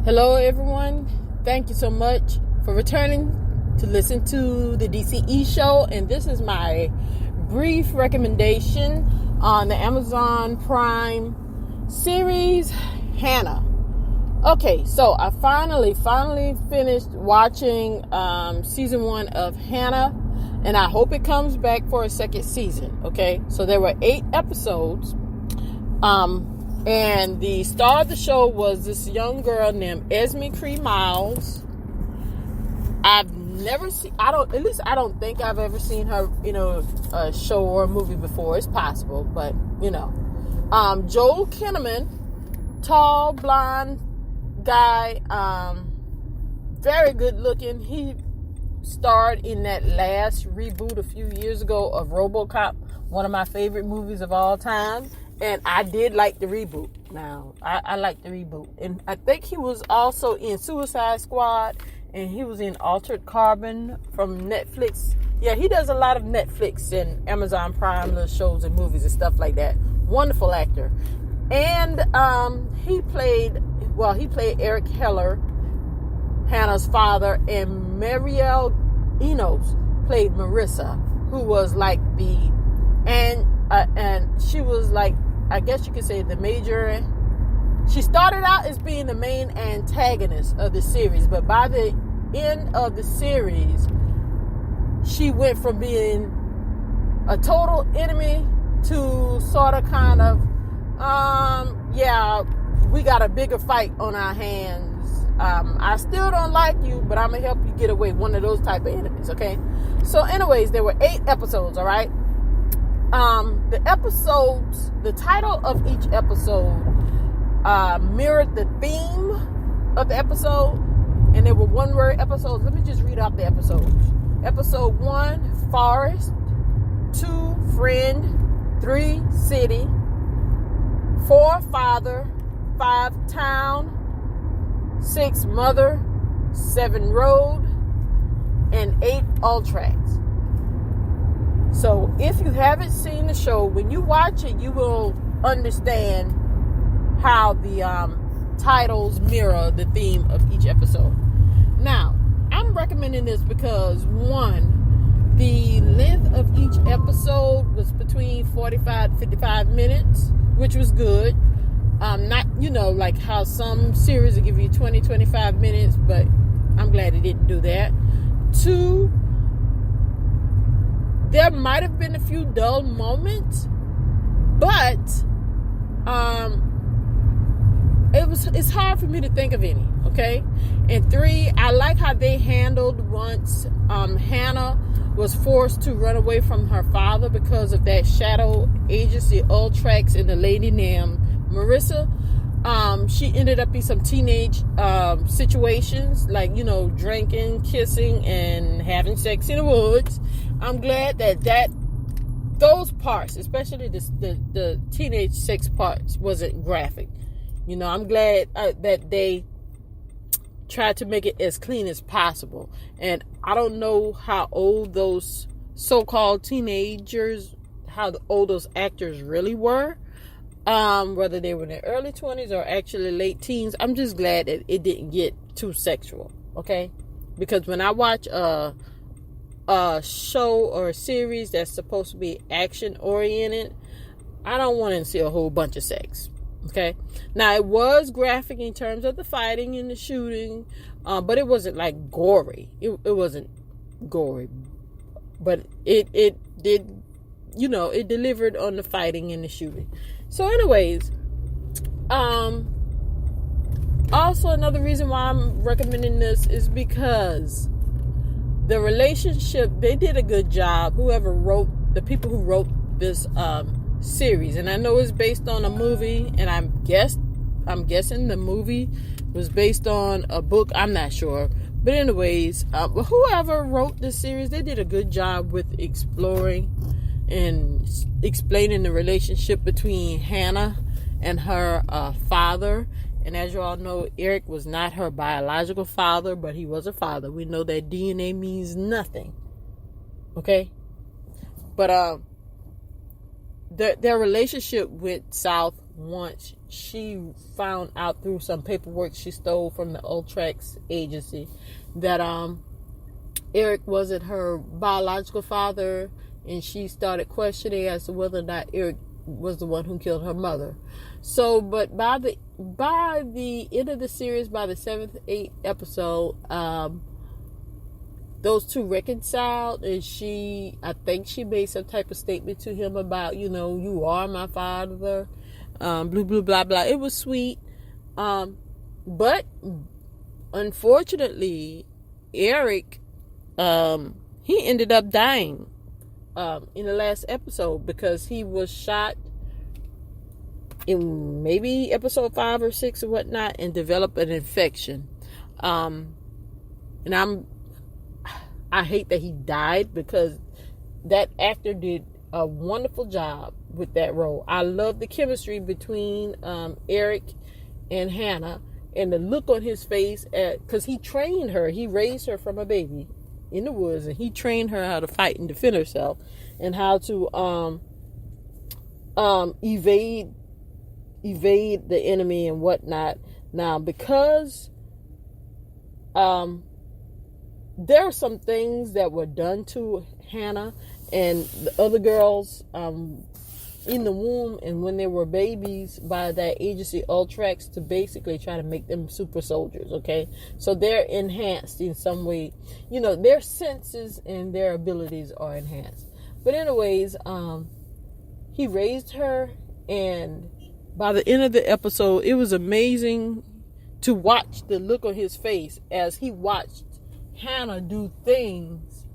Hello, everyone. Thank you so much for returning to listen to the DCE show. And this is my brief recommendation on the Amazon Prime series, Hanna. Okay, so I finally finished watching season 1 of Hanna, and I hope it comes back for a second season. Okay, so there were 8 episodes. And the star of the show was this young girl named Esme Cree Miles. I don't think I've ever seen her, a show or a movie before. It's possible, but, Joel Kinnaman, tall, blonde guy, very good looking. He starred in that last reboot a few years ago of RoboCop, one of my favorite movies of all time. And I did like the reboot. Now, I like the reboot. And I think he was also in Suicide Squad. And he was in Altered Carbon from Netflix. Yeah, he does a lot of Netflix and Amazon Prime little shows and movies and stuff like that. Wonderful actor. And he played Eric Heller, Hannah's father. And Marielle Enos played Marissa, who was like and she was like, I guess you could say the major. She started out as being the main antagonist of the series, but by the end of the series, she went from being a total enemy to sort of kind of, we got a bigger fight on our hands. I still don't like you, but I'm going to help you get away. One of those type of enemies, okay? So anyways, there were 8 episodes, all right? The title of each episode mirrored the theme of the episode, and they were one-word episodes. Let me just read out the episodes. Episode 1, Forest. 2, Friend. 3, City. 4, Father. 5, Town. 6, Mother. 7, Road. And 8, All Tracks. So if you haven't seen the show, when you watch it, you will understand how the titles mirror the theme of each episode. Now, I'm recommending this because, one, the length of each episode was between 45 to 55 minutes, which was good. Not, like how some series will give you 20, 25 minutes, but I'm glad it didn't do that. 2, there might have been a few dull moments, but it's hard for me to think of any, okay? And 3, I like how they handled once Hanna was forced to run away from her father because of that shadow agency, Ultrax, and the lady named Marissa. She ended up in some teenage situations, like, drinking, kissing, and having sex in the woods. I'm glad that those parts, especially the teenage sex parts, wasn't graphic. I'm glad that they tried to make it as clean as possible. And I don't know how old those so-called teenagers, how old those actors really were. Whether they were in their early 20s or actually late teens. I'm just glad that it didn't get too sexual, okay? Because when I watch a show or a series that's supposed to be action oriented, I don't want to see a whole bunch of sex, okay? Now, it was graphic in terms of the fighting and the shooting, but it wasn't like gory. It wasn't gory, but it did, it delivered on the fighting and the shooting. So anyways, also another reason why I'm recommending this is because the relationship, they did a good job. The people who wrote this series, and I know it's based on a movie, and I'm guessing the movie was based on a book. I'm not sure, but anyways, whoever wrote this series, they did a good job with exploring and explaining the relationship between Hanna and her father. And as you all know, Eric was not her biological father, but he was a father. We know that DNA means nothing, okay? But their relationship went south once she found out through some paperwork she stole from the Ultrax agency that Eric wasn't her biological father, and she started questioning as to whether or not Eric was the one who killed her mother. So, but by the end of the series, by the 7th, 8th episode, those two reconciled, and I think she made some type of statement to him about, you are my father, blue, blue, blah, blah. It was sweet. But unfortunately, Eric, he ended up dying, in the last episode, because he was shot in maybe episode 5 or 6 or whatnot, and developed an infection. And I hate that he died, because that actor did a wonderful job with that role. I love the chemistry between Eric and Hanna, and the look on his face, because he trained her. He raised her from a baby in the woods, and he trained her how to fight and defend herself, and how to evade the enemy and whatnot. Now, because there are some things that were done to Hanna and the other girls in the womb and when they were babies by that agency Ultrax, to basically try to make them super soldiers, okay? So they're enhanced in some way. Their senses and their abilities are enhanced. But anyways, he raised her, and by the end of the episode, it was amazing to watch the look on his face as he watched Hanna do things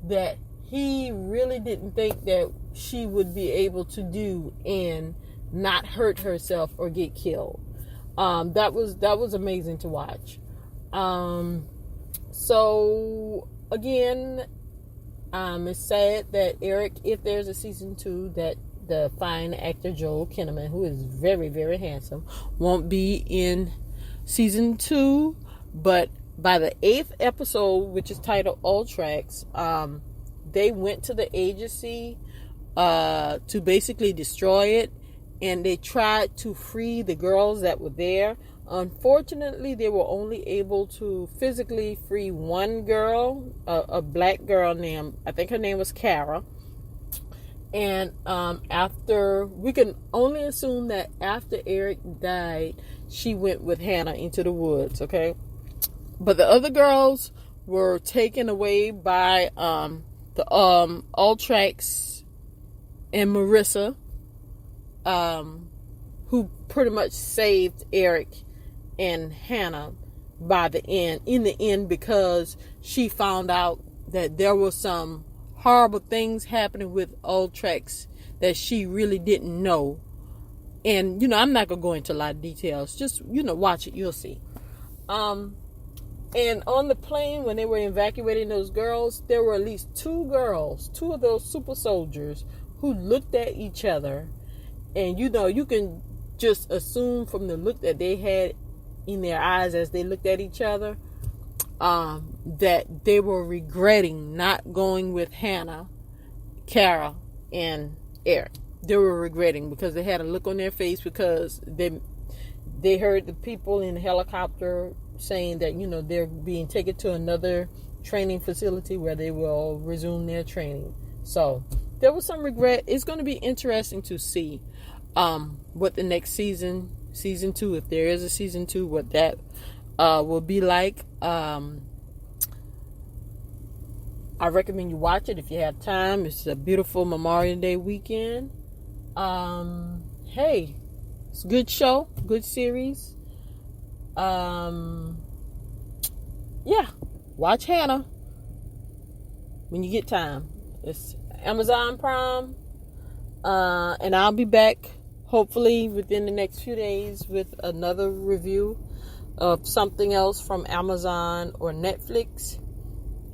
that he really didn't think that she would be able to do and not hurt herself or get killed. That was amazing to watch. So again, it's sad that Eric, if there's a season 2, that the fine actor Joel Kinnaman, who is very, very handsome, won't be in season 2. But by the 8th episode, which is titled Ultrax, they went to the agency to basically destroy it, and they tried to free the girls that were there. Unfortunately, they were only able to physically free one girl, a black girl named, I think her name was Kara. And we can only assume that after Eric died, she went with Hanna into the woods, okay? But the other girls were taken away by the Ultrax and Marissa, who pretty much saved Eric and Hanna in the end, because she found out that there was some horrible things happening with Ultrax that she really didn't know. And I'm not gonna go into a lot of details. Just watch it, you'll see. And on the plane, when they were evacuating those girls, there were at least two of those super soldiers, who looked at each other, and you can just assume from the look that they had in their eyes as they looked at each other, that they were regretting not going with Hanna, Kara, and Eric. They were regretting, because they had a look on their face, because they heard the people in the helicopter saying that they're being taken to another training facility where they will resume their training. So there was some regret. It's going to be interesting to see what the next season 2, if there is a season 2, what that will be like. I recommend you watch it if you have time. It's a beautiful Memorial Day weekend. Hey, it's a good show, good series. Yeah, watch Hanna when you get time. It's Amazon Prime, and I'll be back hopefully within the next few days with another review of something else from Amazon or Netflix.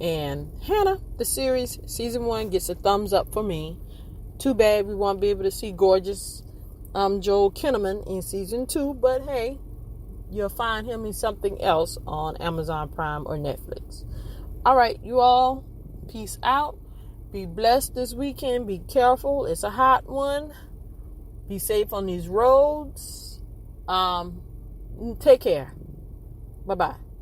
And Hanna, the series, season 1 gets a thumbs up for me. Too bad we won't be able to see gorgeous Joel Kinnaman in season 2, but hey, you'll find him in something else on Amazon Prime or Netflix. All right, you all, peace out. Be blessed this weekend. Be careful. It's a hot one. Be safe on these roads. Take care. Bye-bye.